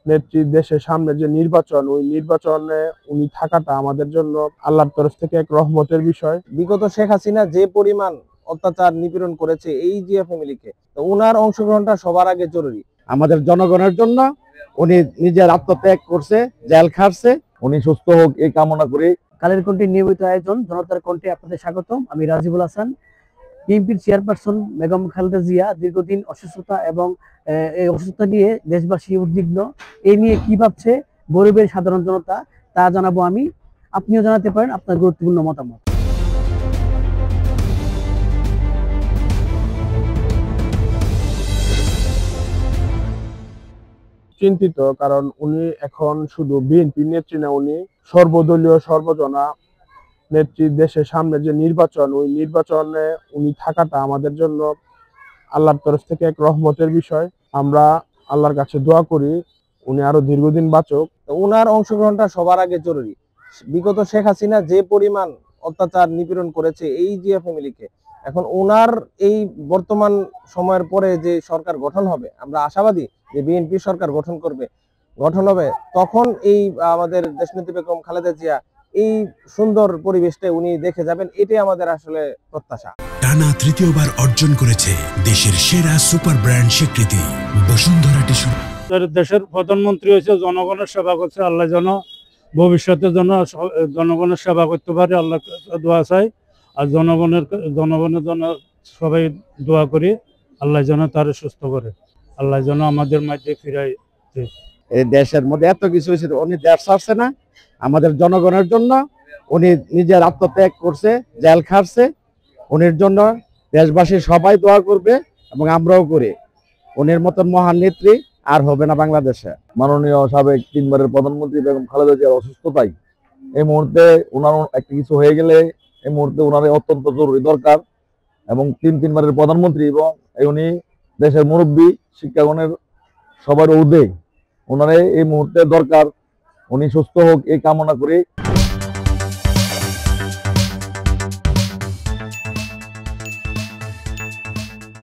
নেত্রী দেশের সামনে যে নির্বাচন, ওই নির্বাচনে উনি থাকাটা আমাদের জন্য আল্লাহর তরফ থেকে এক রহমতের বিষয়। বিগত শেখ হাসিনা যে পরিমাণ অত্যাচার নিপীড়ন করেছে এই জিয়া ফ্যামিলিকে, তো ওনার অংশগ্রহণটা সবার আগে জরুরি। আমাদের জনগণের জন্য উনি নিজের আত্মত্যাগ করছে, জেল খাটছে, উনি সুস্থ হোক এই কামনা করি। কালের কণ্ঠে নিয়মিত আয়োজন জনতার কণ্ঠে আপনাদের স্বাগতম। আমি রাজিবুল হাসান। বিএনপির চেয়ারপারসন বেগম খালেদা জিয়া দীর্ঘদিন অসুস্থতা এবং এই অসুস্থতা নিয়ে দেশবাসী উদ্বিগ্ন। এই নিয়ে কি ভাবছে গরিবের সাধারণ জনতা তা জানাবো আমি। আপনিও জানাতে পারেন আপনার গুরুত্বপূর্ণ মতামত। চিন্তিত, কারণ উনি এখন শুধু বিএনপি নেত্রী না, উনি সর্বদলীয় সর্বজনা নেত্রী। দেশের সামনে যে নির্বাচন, ওই নির্বাচনে উনি থাকাটা আমাদের জন্য আল্লাহর তরফ থেকে এক রহমতের বিষয়। আমরা আল্লাহর কাছে দোয়া করি উনি আরো দীর্ঘদিন বাঁচুক। ওনার অংশগ্রহণটা সবার আগে জরুরি। বিগত শেখ হাসিনা যে পরিমাণ অত্যাচার নিপীড়ন করেছে এই জিয়া ফ্যামিলিকে, এখন ওনার এই বর্তমান সময়ের পরে যে সরকার গঠন হবে, আমরা আশাবাদী যে বিএনপি সরকার গঠন হবে, তখন এই আমাদের দেশনেত্রী বেগম খালেদা জিয়া এই সুন্দর পরিবেশটা উনি দেখে যাবেন। এটাই আমাদের আসলে প্রত্যাশা। টানা তৃতীয়বার অর্জন করেছে দেশের সেরা সুপার ব্র্যান্ড স্বীকৃতি বসুন্ধরা টিস্যু। দেশের প্রধানমন্ত্রী হয়েছে, জনগণের সেবা করছে। আল্লাহ যেন ভবিষ্যতে যেন জনগণের সেবা করতে পারে, আল্লাহ দোয়া চাই। আর জনগণের জন্য সবাই দোয়া করি, আল্লাহ যেন তার সুস্থ করে, আল্লাহ যেন আমাদের মাঝে ফিরাই। এই দেশের মধ্যে এত কিছু হয়েছে, উনি দেশ ছাড়ছে না। আমাদের জনগণের জন্য উনি নিজের আত্মত্যাগ করছে, জেল খাটছে। উনির জন্য দেশবাসী সবাই দোয়া করবে এবং আমরাও করি। উনির মতন মহান নেত্রী আর হবে না বাংলাদেশে। মাননীয় সাবেক 3 বারের প্রধানমন্ত্রী বেগম খালেদা জিয়ার অসুস্থতায় এই মুহূর্তে ওনার একটা কিছু হয়ে গেলে এই মুহূর্তে ওনার অত্যন্ত জরুরি দরকার। এবং 3 বারের প্রধানমন্ত্রী এবং উনি দেশের মুরব্বী, শিক্ষাগণের সবার ঊর্ধ্বে ওনারে এই মুহূর্তে দরকার। উনি সুস্থ হোক এই কামনা করি।